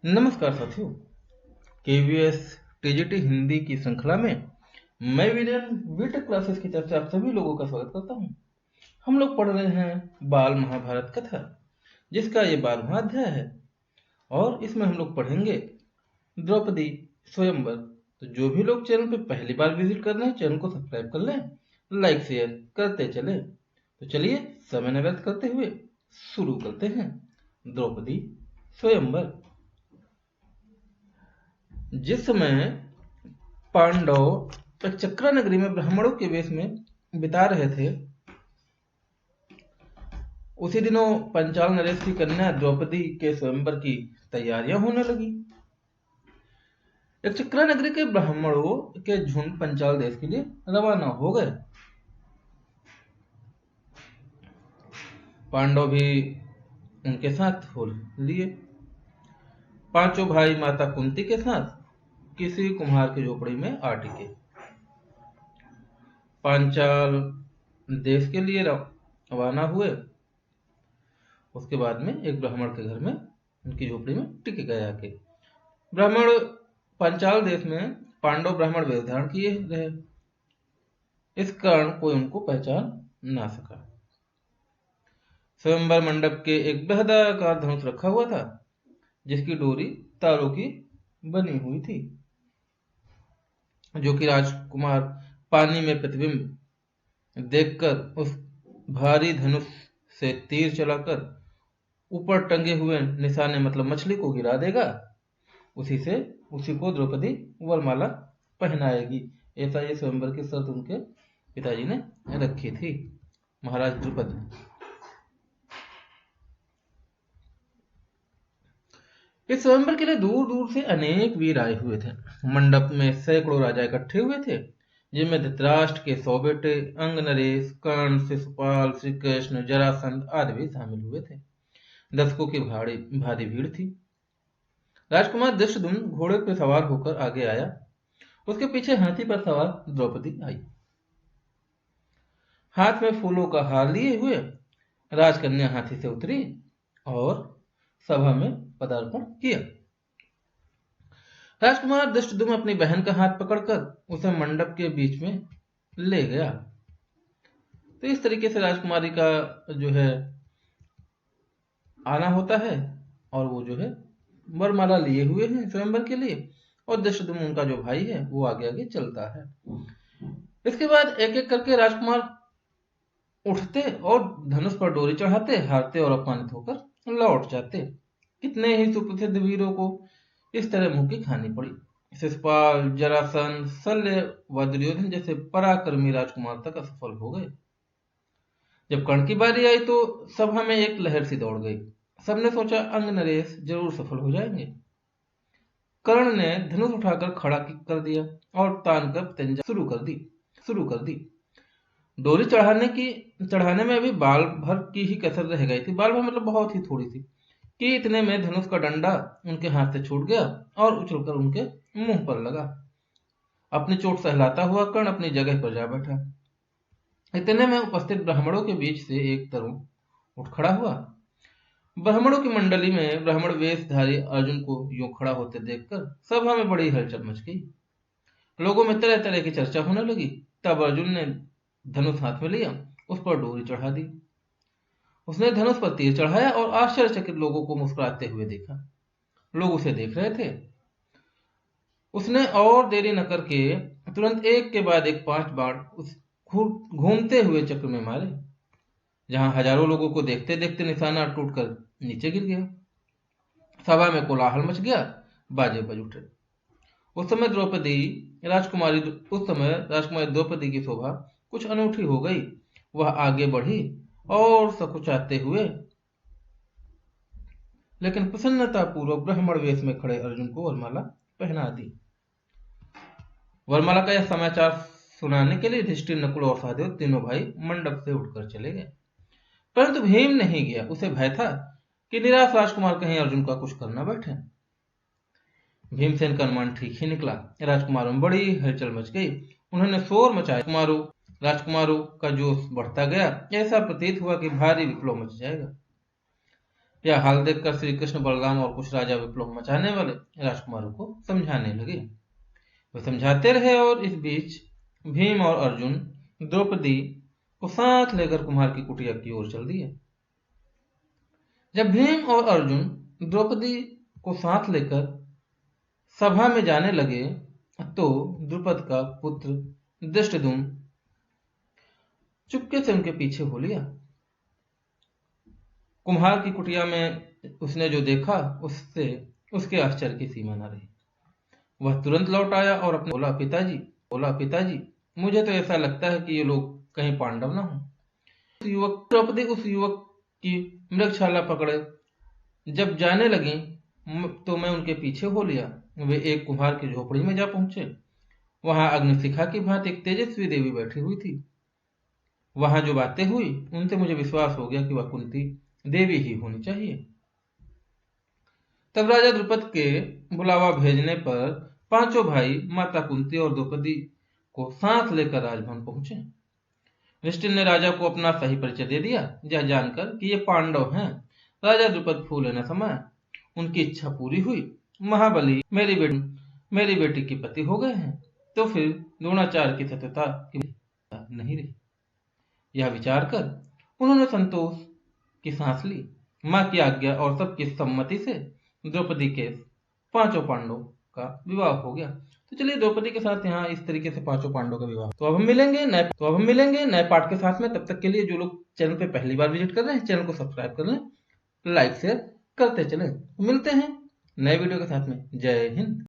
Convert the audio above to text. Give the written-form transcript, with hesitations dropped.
नमस्कार साथियों। KVS TGT Hindi की श्रृंखला में मैं वीरेन बीटेक क्लासेस की तरफ से आप सभी लोगों का स्वागत करता हूं। हम लोग पढ़ रहे हैं बाल महाभारत कथा, जिसका ये 12वां अध्याय है और इसमें हम लोग पढ़ेंगे द्रौपदी स्वयंवर। तो जो भी लोग चैनल पे पहली बार विजिट कर रहे हैं, चैनल को सब्सक्राइब कर लें, लाइक शेयर करते चले। तो चलिए समय न व्यर्थ करते हुए शुरू करते हैं द्रौपदी स्वयंवर। जिस समय पांडव चक्रा नगरी में ब्राह्मणों के वेश में बिता रहे थे, उसी दिनों पंचाल नरेश की कन्या द्रौपदी के स्वयंवर की तैयारियां होने लगी। एक चक्रा नगरी के ब्राह्मणों के झुंड पंचाल देश के लिए रवाना हो गए। पांडव भी उनके साथ हो लिए। पांचों भाई माता कुंती के साथ किसी कुम्हार की झोपड़ी में आ टिके। पांचाल देश के लिए रवाना हुए। उसके बाद में एक ब्राह्मण के घर में उनकी झोपड़ी में टिक गए आके। ब्राह्मण पांचाल देश में पांडव ब्राह्मण वेश धारण किए रहे, इस कारण कोई उनको पहचान ना सका। स्वयंवर मंडप के एक बृहदाकार धनुष रखा हुआ था, जिसकी डोरी तारों की बनी हुई थी, जो कि राजकुमार पानी में प्रतिबिंब देखकर उस भारी धनुष से तीर चलाकर ऊपर टंगे हुए निशाने मतलब मछली को गिरा देगा। उसी को द्रौपदी वरमाला पहनाएगी। ऐसा ये स्वयंवर की शर्त उनके पिताजी ने रखी थी, महाराज द्रुपद ने। इस स्वयंवर के लिए दूर दूर से अनेक वीर आए हुए थे। मंडप में सैकड़ों राजा इकट्ठे हुए थे, जिनमें धृतराष्ट्र के 100 बेटे, अंग नरेश, कर्ण, शिशुपाल, श्री कृष्ण, जरासंध आदि भी शामिल हुए थे। दर्शकों की भारी भीड़ थी। राजकुमार धृष्टद्युम्न घोड़े पर सवार होकर आगे आया। उसके पीछे हाथी पर सवार द्रौपदी आई। हाथ में फूलों का हार लिए हुए राजकन्या हाथी से उतरी और सभा में पदार्पण किया। राजकुमार धृष्टद्युम्न अपनी बहन का हाथ पकड़कर उसे मंडप के बीच में ले गया। तो इस तरीके से राजकुमारी का जो है आना होता है, और वो जो है वरमाला लिए हुए हैं स्वयंवर के लिए, और धृष्टद्युम्न उनका जो भाई है वो आगे आगे चलता है। इसके बाद एक एक करके राजकुमार उठते और धनुष पर डोरी चढ़ाते, हारते और अपमानित होकर लौट जाते। कितने ही सुप्रसिद्ध वीरों को इस तरह मुंह की खानी पड़ी। शिशुपाल, जरासंध, शल्य व दुर्योधन जैसे पराक्रमी राजकुमार तक असफल हो गए। जब कर्ण की बारी आई तो सभा में एक लहर सी दौड़ गई। सबने सोचा अंग नरेश जरूर सफल हो जाएंगे। कर्ण ने धनुष उठाकर खड़ा कर दिया और तान कर तंजा शुरू कर दी। डोरी चढ़ाने में अभी बाल भर की ही कसर रह गई थी। बाल भर मतलब बहुत ही थोड़ी सी, कि इतने में धनुष का डंडा उनके हाथ से छूट गया और उछलकर उनके मुंह पर लगा। अपनी चोट सहलाता हुआ कर्ण अपनी जगह पर जा बैठा। इतने में उपस्थित ब्राह्मणों के बीच से एक तरुण उठ खड़ा हुआ। ब्राह्मणों की मंडली में ब्राह्मण वेशधारी अर्जुन को यूं खड़ा होते देखकर सभा में बड़ी हलचल मच गई। लोगों में तरह तरह की चर्चा होने लगी। तब अर्जुन ने धनुष हाथ में लिया, उस पर डोरी चढ़ा दी। उसने धनुष पर तीर चढ़ाया और आश्चर्यचकित लोगों को मुस्कुराते हुए देखा। लोग उसे देख रहे थे। उसने और देरी न करके तुरंत एक के बाद एक 5 बाण उस घूमते हुए चक्र में मारे, जहां हजारों लोगों को देखते देखते निशाना टूटकर नीचे गिर गया। सभा में कोलाहल मच गया, बाजे बज उठे। उस समय राजकुमारी द्रौपदी की शोभा कुछ अनूठी हो गई। वह आगे बढ़ी और सकुचाते हुए लेकिन प्रसन्नता पूर्वक ब्राह्मण वेश में खड़े अर्जुन को वरमाला पहना दी। वरमाला का यह समाचार सुनाने के लिए युधिष्ठिर, नकुल और सहदेव तीनों भाई मंडप से उठकर चले गए। परंतु भीम नहीं गया। उसे भय था कि निराश राजकुमार कहीं अर्जुन का कुछ करना बैठे। भीमसेन का अनुमान ठीक ही निकला। राजकुमारों में बड़ी हलचल मच गई। उन्होंने शोर मचाया। राजकुमारों का जोश बढ़ता गया। ऐसा प्रतीत हुआ कि भारी विप्लव मच जाएगा। यह हाल देखकर श्री कृष्ण, बलराम और कुछ राजा विप्लव मचाने वाले राजकुमारों को समझाने लगे। वे समझाते रहे और इस बीच भीम और अर्जुन द्रौपदी को साथ लेकर कुम्हार की कुटिया की ओर चल दिए। जब भीम और अर्जुन द्रौपदी को साथ लेकर सभा में जाने लगे तो द्रुपद का पुत्र धृष्टद्युम्न चुपके से उनके पीछे हो लिया। कुम्हार की कुटिया में उसने जो देखा उससे उसके आश्चर्य की सीमा न रही। वह तुरंत लौट आया और अपने बोला पिताजी, मुझे तो ऐसा लगता है कि ये लोग कहीं पांडव ना हो। द्रौपदी उस युवक की मृगशाला पकड़े जब जाने लगी तो मैं उनके पीछे हो लिया। वे एक कुम्हार की झोपड़ी में जा पहुंचे। वहां अग्निशिखा की भांति एक तेजस्वी देवी बैठी हुई थी। वहां जो बातें हुई उनसे मुझे विश्वास हो गया कि वह कुंती देवी ही होनी चाहिए। तब राजा द्रुपद के बुलावा भेजने पर पांचों भाई माता कुंती और द्रौपदी को साथ लेकर राजभवन पहुंचे। युधिष्ठिर ने राजा को अपना सही परिचय दे दिया, यह जानकर कि ये पांडव हैं। राजा द्रुपद फूले न समाये। उनकी इच्छा पूरी हुई। महाबली मेरी बेटी के पति हो गए हैं, तो फिर द्रोणाचार्य की सत्यता की नहीं रही। यह विचार कर उन्होंने संतोष की सांस ली। मां की आज्ञा और सबकी सम्मति से द्रौपदी के पांचों पांडवों का विवाह हो गया। तो चलिए द्रौपदी के साथ यहाँ इस तरीके से पांचों पांडवों का विवाह। तो अब हम मिलेंगे नए पार्ट के साथ में। तब तक के लिए जो लोग चैनल पे पहली बार विजिट कर रहे हैं, चैनल को सब्सक्राइब कर लें, लाइक शेयर करते चलें। मिलते हैं नए वीडियो के साथ में। जय हिंद।